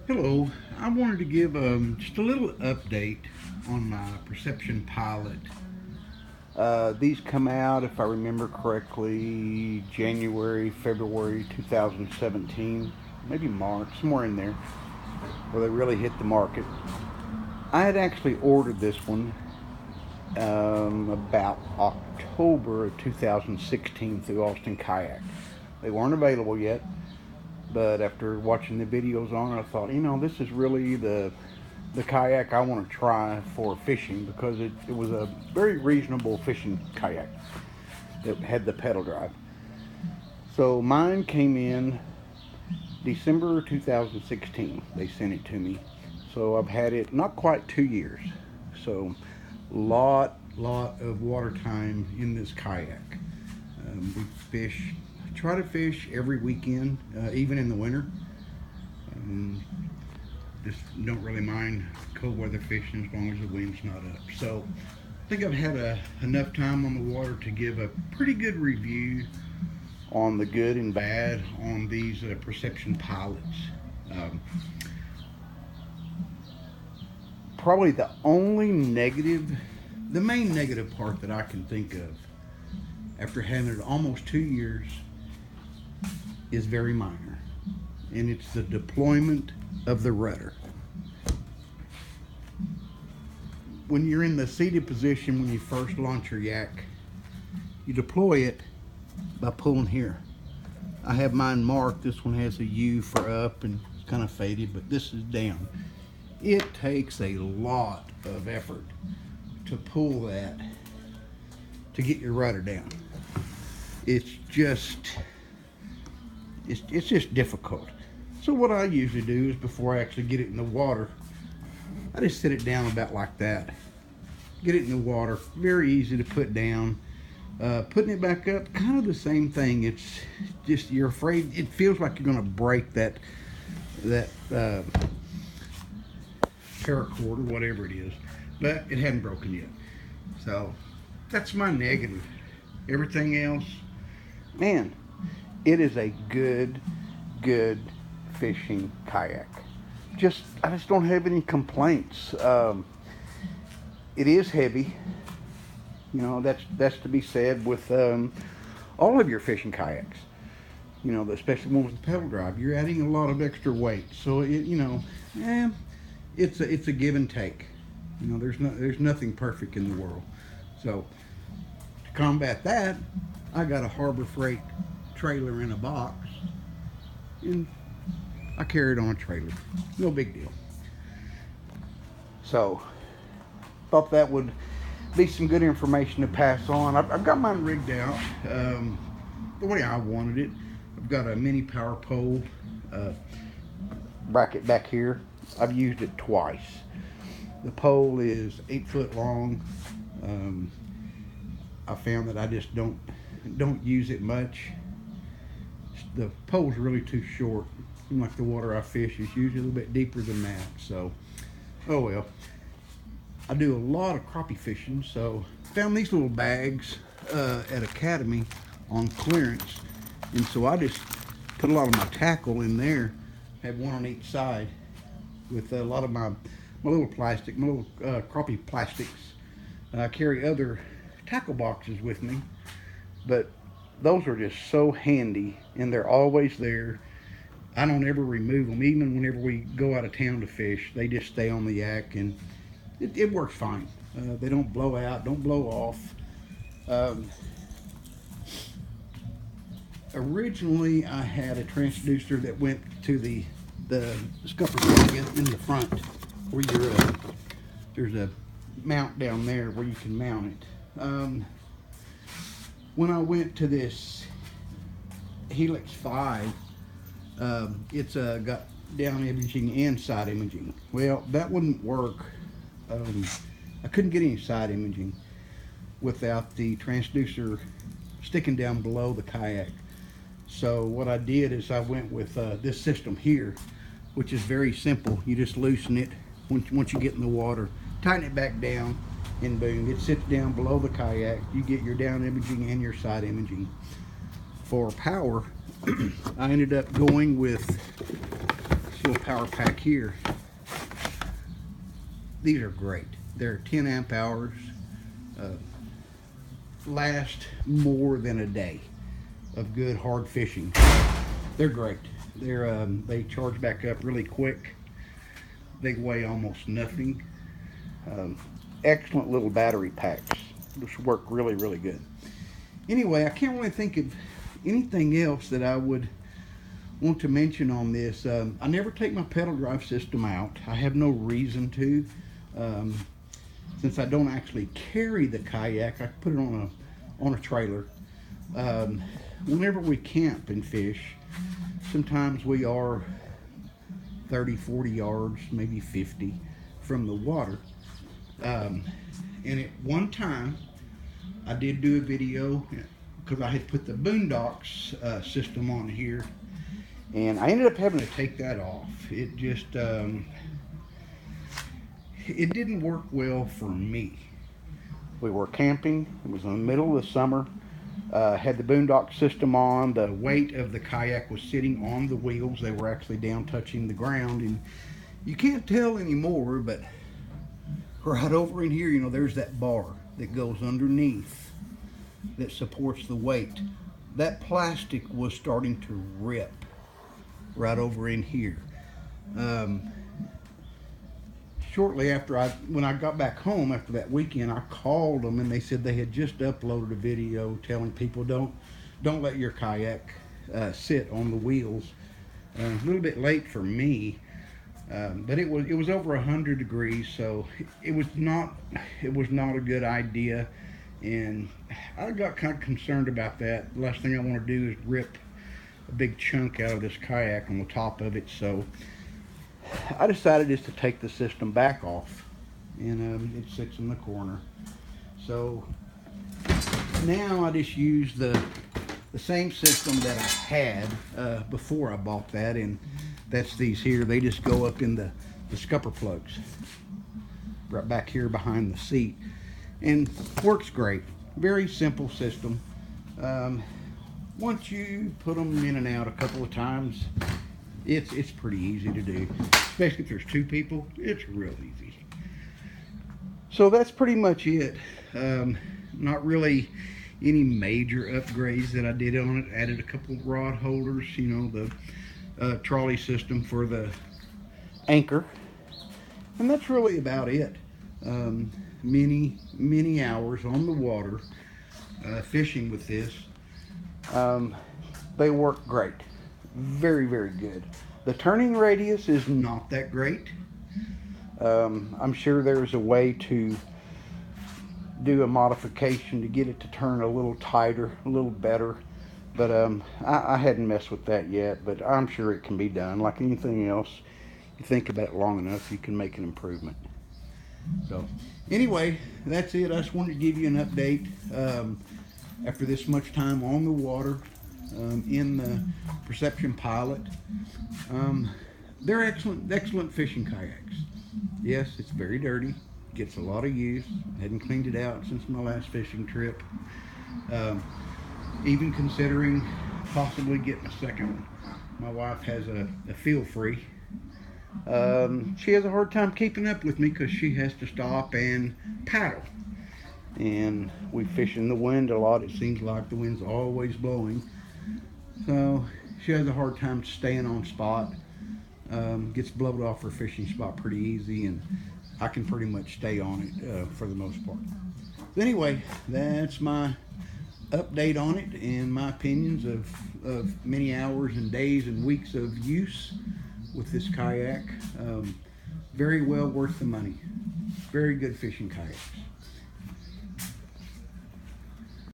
Hello, I wanted to give just a little update on my Perception Pilot. These come out, if I remember correctly, January, February 2017, maybe March, somewhere in there, where they really hit the market. I had actually ordered this one about October of 2016 through Austin Kayak. They weren't available yet, but after watching the videos on it, I thought, this is really the kayak I want to try for fishing because it was a very reasonable fishing kayak that had the pedal drive. So mine came in December 2016. They sent it to me. So I've had it not quite 2 years. So lot of water time in this kayak. We try to fish every weekend, even in the winter. Just don't really mind cold weather fishing as long as the wind's not up. So I think I've had enough time on the water to give a pretty good review on the good and bad on these Perception Pilots. Um, Probably the main negative part that I can think of after having it almost 2 years is very minor, and it's the deployment of the rudder. When you're in the seated position when you first launch your yak, you deploy it by pulling here. I have mine marked. This one has a U for up and it's kind of faded, but this is down. It takes a lot of effort to pull that to get your rudder down. It's just difficult. So what I usually do is before I actually get it in the water, I just sit it down about like that. Get it in the water, very easy to put down. Putting it back up, kind of the same thing. It's just you're afraid. It feels like you're going to break that paracord or whatever it is, but it hadn't broken yet. So that's my negative. Everything else, man, it is a good fishing kayak. I just don't have any complaints. It is heavy. That's to be said with all of your fishing kayaks. Especially one with the pedal drive, you're adding a lot of extra weight. So it's a give and take. There's nothing perfect in the world. So to combat that, I got a Harbor Freight trailer in a box, and I carry it on a trailer. No big deal. So thought that would be some good information to pass on. I've got mine rigged out the way I wanted it. I've got a mini power pole bracket back here. I've used it twice. The pole is 8 foot long. I found that I just don't use it much. The pole's really too short. Like the water I fish is usually a little bit deeper than that. So, oh well. I do a lot of crappie fishing, so found these little bags at Academy on clearance, and so I just put a lot of my tackle in there. Have one on each side with a lot of my little crappie plastics. I carry other tackle boxes with me, but those are just so handy, and they're always there. I don't ever remove them, even whenever we go out of town to fish. They just stay on the yak, and it works fine. They don't blow out, don't blow off. Originally, I had a transducer that went to the scupper plug in the front, where there's a mount down there where you can mount it. When I went to this Helix 5, it's got down imaging and side imaging. Well, that wouldn't work. I couldn't get any side imaging without the transducer sticking down below the kayak. So what I did is I went with this system here, which is very simple. You just loosen it once you get in the water, tighten it back down, and boom, it sits down below the kayak. You get your down imaging and your side imaging. For power, I ended up going with, little power pack here. These are great. They're 10 amp hours, last more than a day of good hard fishing. They're great. They charge back up really quick. They weigh almost nothing. Excellent little battery packs. Just work really, really good. Anyway, I can't really think of anything else that I would want to mention on this. I never take my pedal drive system out. I have no reason to. Since I don't actually carry the kayak, I put it on a trailer. Whenever we camp and fish, sometimes we are 30, 40 yards, maybe 50 from the water. And at one time, I did do a video because I had put the Boondocks system on here, and I ended up having to take that off. It just, it didn't work well for me. We were camping. It was in the middle of the summer. Had the Boondock system on. The weight of the kayak was sitting on the wheels. They were actually down touching the ground, and you can't tell anymore, but right over in here, you know, there's that bar that goes underneath that supports the weight. That plastic was starting to rip right over in here. Shortly after when I got back home after that weekend, I called them and they said they had just uploaded a video telling people don't let your kayak sit on the wheels. A little bit late for me, but it was over 100 degrees, so it was not a good idea, and I got kind of concerned about that. The last thing I want to do is rip a big chunk out of this kayak on the top of it, so I decided just to take the system back off, and it sits in the corner. So now I just use the same system that I had before I bought that, and that's these here. They just go up in the scupper plugs right back here behind the seat, and works great. Very simple system. Once you put them in and out a couple of times, it's pretty easy to do, especially if there's two people. It's real easy. So that's pretty much it. Not really any major upgrades that I did on it. Added a couple of rod holders, you know, the trolley system for the anchor, and that's really about it. Many hours on the water fishing with this. They work great. Very, very good. The turning radius is not that great. I'm sure there's a way to do a modification to get it to turn a little tighter, a little better, but I hadn't messed with that yet, but I'm sure it can be done. Like anything else, you think about it long enough, you can make an improvement. So anyway, that's it. I just wanted to give you an update after this much time on the water. In the Perception Pilot. They're excellent fishing kayaks. Yes, it's very dirty, gets a lot of use. Hadn't cleaned it out since my last fishing trip. Even considering possibly getting a second one. My wife has a feel free. She has a hard time keeping up with me because she has to stop and paddle. And we fish in the wind a lot. It seems like the wind's always blowing. So she has a hard time staying on spot. Gets blowed off her fishing spot pretty easy, and I can pretty much stay on it for the most part. But anyway, that's my update on it and my opinions of many hours and days and weeks of use with this kayak. Very well worth the money. Very good fishing kayaks.